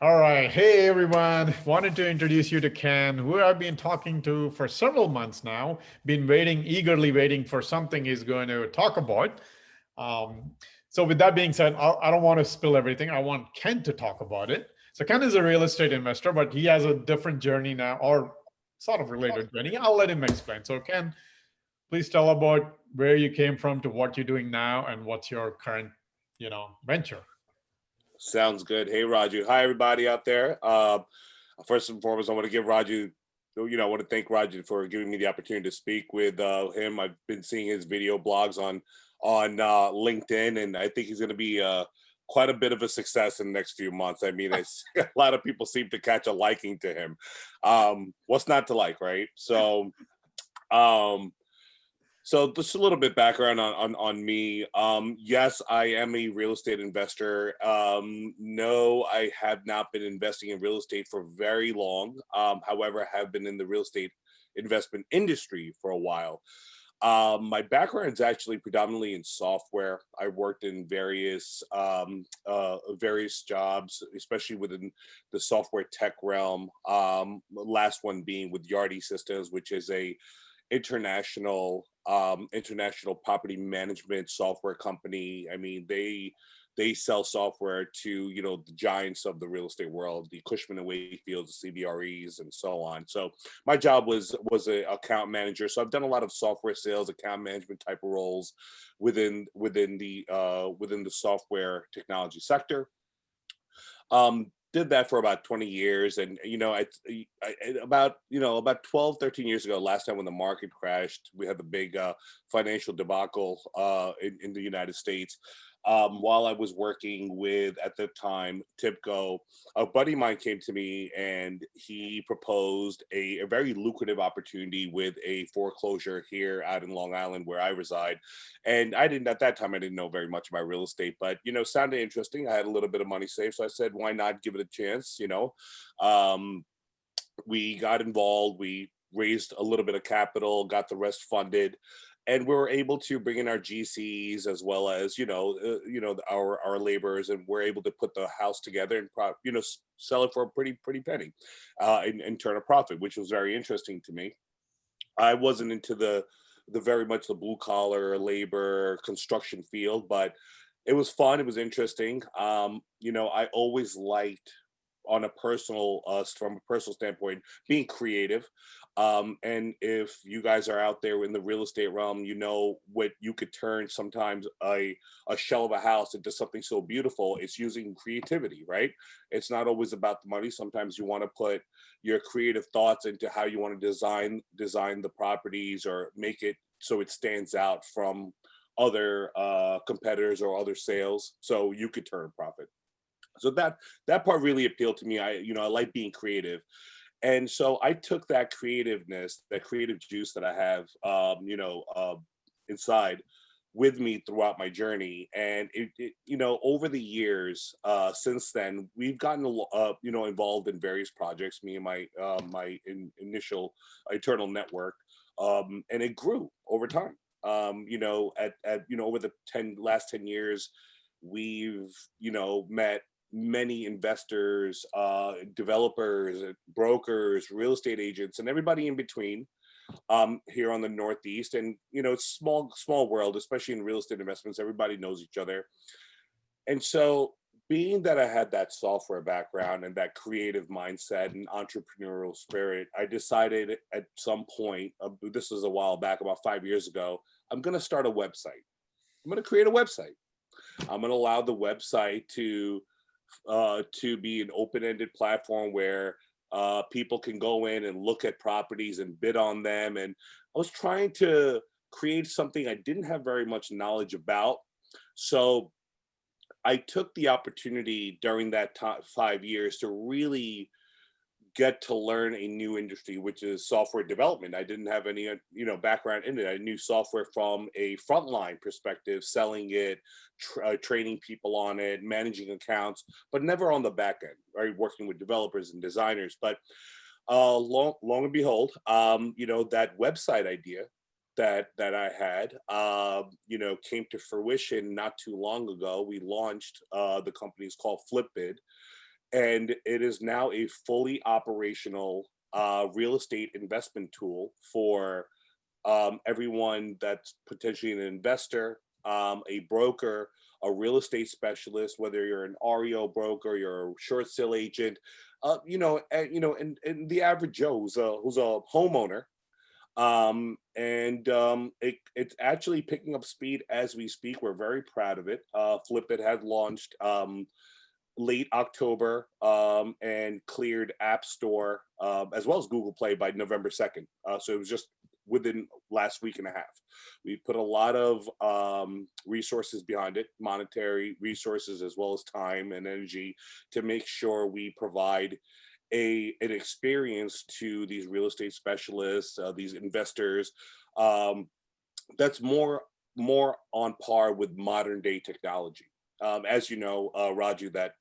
All right. Hey, everyone. Wanted to introduce you to Ken, who I've been talking to for several months now. Been waiting, eagerly waiting for something he's going to talk about. Um, so, with that being said, I don't want to spill everything. I want Ken to talk about it. So, Ken is a real estate investor, but he has a different journey now, or sort of related journey. I'll let him explain. So, Ken, please tell about where you came from to what you're doing now and what's your current, venture. Sounds good. Hey, Raju. Hi, everybody out there. First and foremost, I want to give Raju, I want to thank Raju for giving me the opportunity to speak with him. I've been seeing his video blogs on LinkedIn, and I think he's going to be quite a bit of a success in the next few months. I mean, a lot of people seem to catch a liking to him. What's not to like, right? Um, so just a little bit background on me. Yes, I am a real estate investor. No, I have not been investing in real estate for very long. However, I have been in the real estate investment industry for a while. My background is actually predominantly in software. I worked in various jobs, especially within the software tech realm. The last one being with Yardi Systems, which is a international property management software company. I mean, they sell software to the giants of the real estate world, the Cushman and Wakefield's, the CBREs, and so on. So my job was a account manager. So I've done a lot of software sales, account management type of roles within the software technology sector. Did that for about 20 years. And, about 12, 13 years ago, last time when the market crashed, we had the big financial debacle in the United States. While I was working with, at the time, TIPCO, a buddy of mine came to me and he proposed a very lucrative opportunity with a foreclosure here out in Long Island where I reside. And at that time, I didn't know very much about real estate, but, sounded interesting. I had a little bit of money saved. So I said, why not give it a chance? Um, we got involved. We raised a little bit of capital, got the rest funded, and we were able to bring in our GCs as well as our laborers, and we're able to put the house together and sell it for a pretty penny, and turn a profit, which was very interesting to me. I wasn't into the very much the blue collar labor construction field, but it was fun. It was interesting. I always liked, on a personal from a personal standpoint, being creative. And if you guys are out there in the real estate realm, what you could turn sometimes a shell of a house into something so beautiful. It's using creativity, right? It's not always about the money. Sometimes you want to put your creative thoughts into how you want to design the properties, or make it so it stands out from other competitors or other sales, so you could turn a profit. So that part really appealed to me. I like being creative. And so I took that creativeness, that creative juice that I have, inside, with me throughout my journey. And over the years, since then, we've gotten involved in various projects. Me and my initial internal network, and it grew over time. Over the last 10 years, we've met many investors, developers, brokers, real estate agents, and everybody in between, here on the Northeast. And it's small world, especially in real estate investments. Everybody knows each other. And so, being that I had that software background and that creative mindset and entrepreneurial spirit, I decided at some point, this was a while back, about 5 years ago, I'm going to start a website. I'm going to create a website. I'm going to allow the website to be an open-ended platform where people can go in and look at properties and bid on them. And I was trying to create something I didn't have very much knowledge about. So I took the opportunity during that 5 years to really get to learn a new industry, which is software development. I didn't have any, background in it. I knew software from a frontline perspective, selling it, training people on it, managing accounts, but never on the back end, right? Working with developers and designers. But long and behold, that website idea that I had, came to fruition not too long ago. We launched, the company is called FlippBid. and it is now a fully operational real estate investment tool for everyone that's potentially an investor, a broker, a real estate specialist, whether you're an REO broker, you're a short sale agent, and the average Joe who's a homeowner. It's actually picking up speed as we speak. We're very proud of it. FlippBid had launched late October and cleared App Store as well as Google Play by November 2nd. So it was just within last week and a half. We put a lot of resources behind it, monetary resources as well as time and energy, to make sure we provide an experience to these real estate specialists, these investors, that's more on par with modern day technology. As you know, Raju, that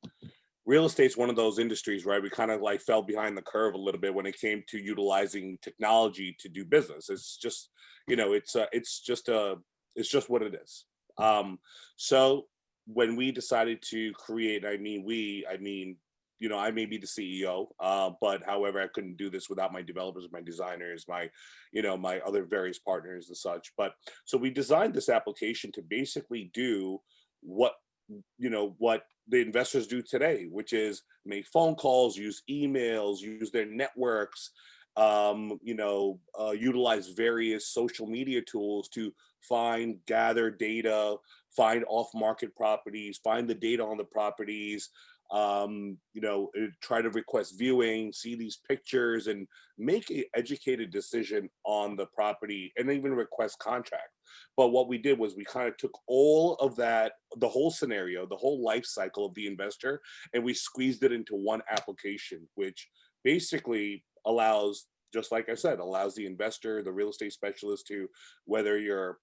real estate's one of those industries, right? We kind of like fell behind the curve a little bit when it came to utilizing technology to do business. It's just, it's just what it is. So when we decided to create, I mean, I may be the CEO, but however, I couldn't do this without my developers, my designers, my other various partners and such. But so we designed this application to basically do what the investors do today, which is make phone calls, use emails, use their networks, utilize various social media tools to gather data, find off-market properties, find the data on the properties, try to request viewing, see these pictures, and make an educated decision on the property, and even request contract. But what we did was we kind of took all of that, the whole scenario, the whole life cycle of the investor, and we squeezed it into one application, which basically allows, just like I said, allows the investor, the real estate specialist, to, whether you're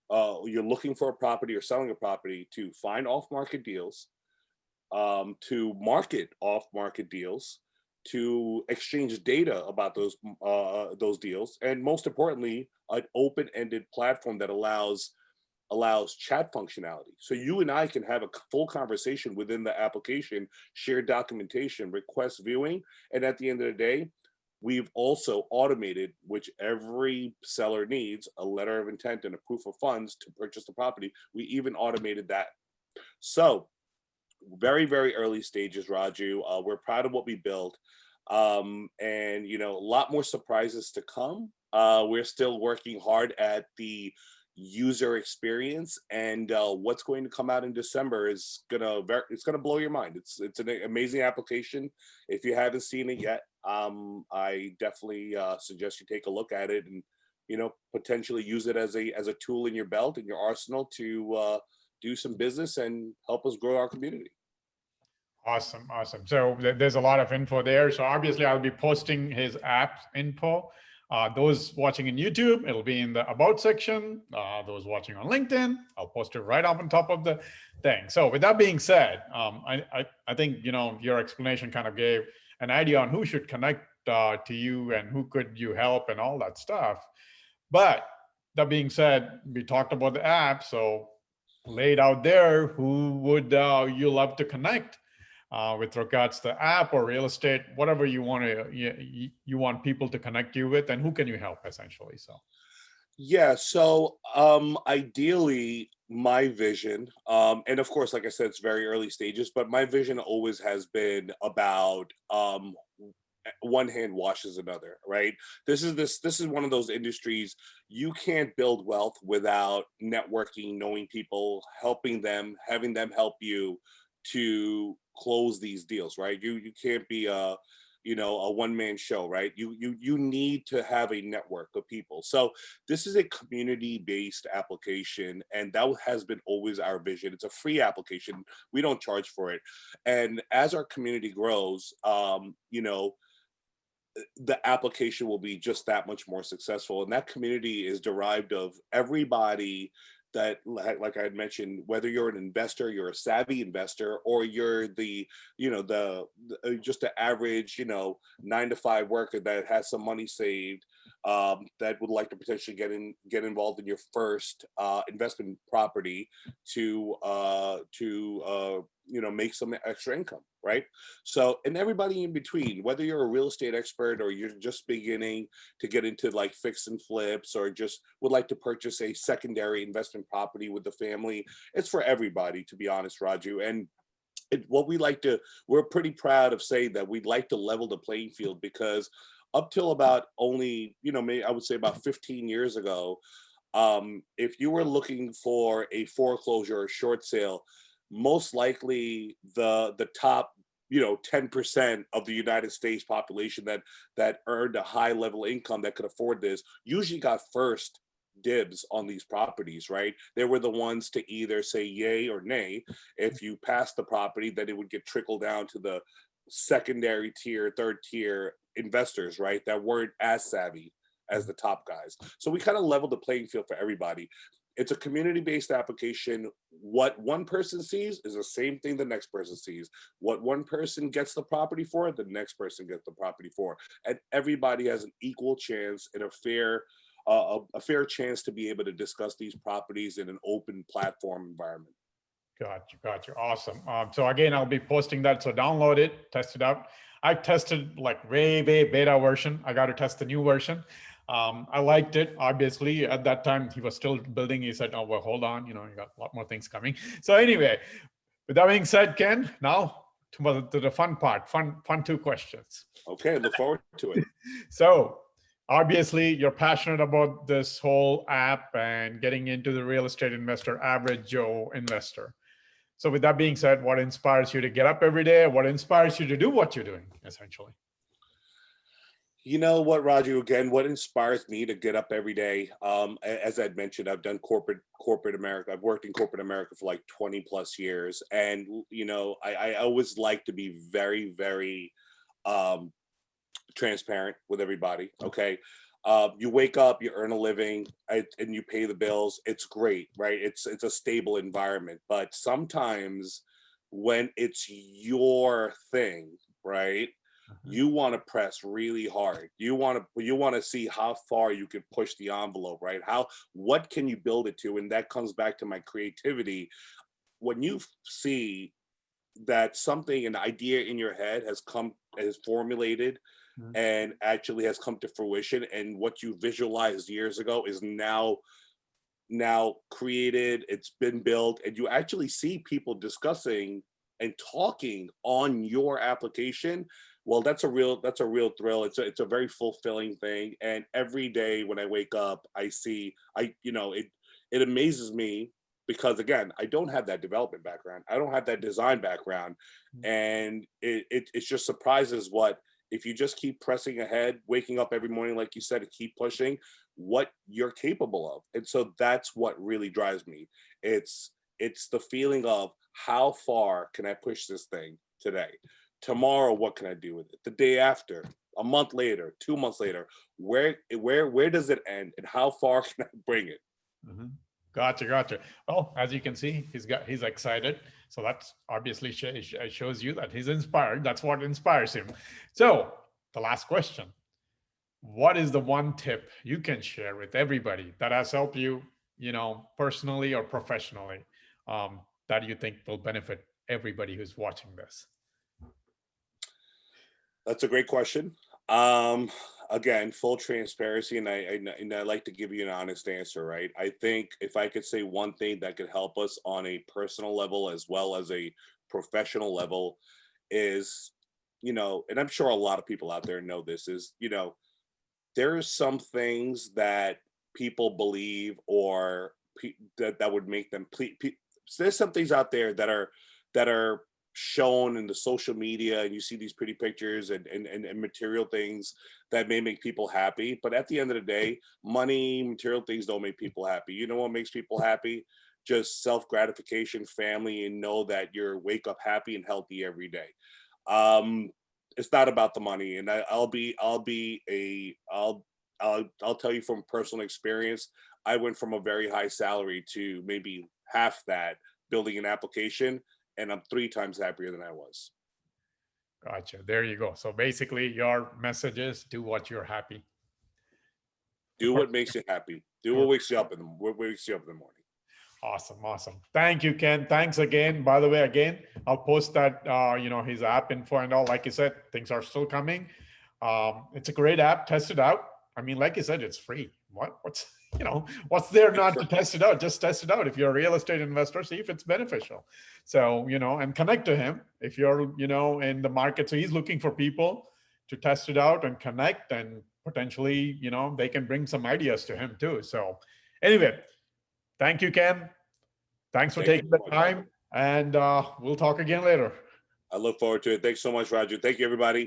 looking for a property or selling a property, to find off-market deals, to market off-market deals, to exchange data about those deals, and most importantly, an open-ended platform that allows chat functionality. So you and I can have a full conversation within the application, share documentation, request viewing, and at the end of the day, we've also automated, which every seller needs, a letter of intent and a proof of funds to purchase the property. We even automated that. So very, very early stages, Raju. We're proud of what we built. And a lot more surprises to come. We're still working hard at the user experience, and what's going to come out in December is it's gonna blow your mind. It's an amazing application. If you haven't seen it yet, I definitely suggest you take a look at it, and potentially use it as a tool in your belt, in your arsenal, to do some business and help us grow our community. Awesome. So there's a lot of info there. So obviously I'll be posting his app info. Those watching in YouTube, it'll be in the About section. Those watching on LinkedIn, I'll post it right up on top of the thing. So with that being said, I think, your explanation kind of gave an idea on who should connect to you and who could you help and all that stuff. But that being said, we talked about the app. So laid out there, who would you love to connect with regards to app or real estate, whatever you want you want people to connect you with, and who can you help essentially? So yeah, so ideally my vision, and of course, like I said, it's very early stages, but my vision always has been about one hand washes another, right? This is one of those industries, you can't build wealth without networking, knowing people, helping them, having them help you to close these deals, right? You can't be a one-man show, right? You need to have a network of people. So this is a community-based application, and that has been always our vision. It's a free application. We don't charge for it. And as our community grows, the application will be just that much more successful. And that community is derived of everybody that, like I had mentioned, whether you're an investor, you're a savvy investor, or you're the just the average 9-to-5 worker that has some money saved, that would like to potentially get involved in your first investment property to make some extra income. right? So, and everybody in between, whether you're a real estate expert or you're just beginning to get into like fix and flips or just would like to purchase a secondary investment property with the family, it's for everybody, to be honest, Raju. And what we like to, we're pretty proud of saying that we'd like to level the playing field, because up till about only, maybe I would say about 15 years ago, if you were looking for a foreclosure or short sale, most likely the top 10% of the United States population that earned a high level income that could afford this usually got first dibs on these properties, right? They were the ones to either say yay or nay. If you passed the property, then it would get trickled down to the secondary tier, third tier investors, right? That weren't as savvy as the top guys. So we kind of leveled the playing field for everybody. It's a community-based application. What one person sees is the same thing the next person sees. What one person gets the property for, the next person gets the property for. And everybody has an equal chance and a fair chance to be able to discuss these properties in an open platform environment. Gotcha. Awesome. So again, I'll be posting that. So download it, test it out. I tested like way beta version. I got to test the new version. I liked it. Obviously, at that time he was still building. He said, "Oh well, hold on. You got a lot more things coming." So anyway, with that being said, Ken, now to the fun part. Fun two questions. Okay, look forward to it. So obviously, you're passionate about this whole app and getting into the real estate investor, average Joe investor. So with that being said, what inspires you to get up every day? What inspires you to do what you're doing, essentially? You know what, Raju, again, what inspires me to get up every day? As I'd mentioned, I've done corporate America. I've worked in corporate America for like 20 plus years. And, I always like to be very, very transparent with everybody. Okay. You wake up, you earn a living, and you pay the bills. It's great, right? It's a stable environment. But sometimes when it's your thing, right? You want to press really hard. You want to see how far you can push the envelope, right? What can you build it to? And that comes back to my creativity. When you see that something, an idea in your head has formulated and actually has come to fruition, and what you visualized years ago is now created, it's been built, and you actually see people discussing and talking on your application. Well, that's a real thrill. It's a very fulfilling thing. And every day when I wake up, it amazes me, because again, I don't have that development background. I don't have that design background. And it just surprises what, if you just keep pressing ahead, waking up every morning, like you said, and keep pushing, what you're capable of. And so that's what really drives me. It's the feeling of, how far can I push this thing today? Tomorrow, what can I do with it? The day after, a month later, 2 months later, where does it end, and how far can I bring it? Mm-hmm. Gotcha. Well, as you can see, he's excited. So that's obviously shows you that he's inspired. That's what inspires him. So the last question: what is the one tip you can share with everybody that has helped you, personally or professionally, that you think will benefit everybody who's watching this? That's a great question. Again, full transparency, and I like to give you an honest answer, right? I think if I could say one thing that could help us on a personal level as well as a professional level is, and I'm sure a lot of people out there know this, is, there are some things that people believe, or that would make them there's some things out there that are shown in the social media, and you see these pretty pictures and material things that may make people happy, but at the end of the day, money, material things don't make people happy. You know what makes people happy? Just self-gratification, family, and know that you're wake up happy and healthy every day. It's not about the money. And I'll tell you from personal experience, I went from a very high salary to maybe half that building an application, and I'm 3 times happier than I was. Gotcha. There you go. So basically, your message is do what you're happy. Do what makes you happy. Do what wakes you up in the morning. Awesome, awesome. Thank you, Ken. Thanks again. By the way, again, I'll post that, his app info and all. Like you said, things are still coming. It's a great app. Test it out. I mean, like you said, it's free. What's, what's there not to test it out? Just test it out. If you're a real estate investor, see if it's beneficial. So, and connect to him if you're, in the market. So he's looking for people to test it out and connect, and potentially, they can bring some ideas to him too. So anyway, thank you, Ken. Thanks for taking the time, and we'll talk again later. I look forward to it. Thanks so much, Roger. Thank you, everybody.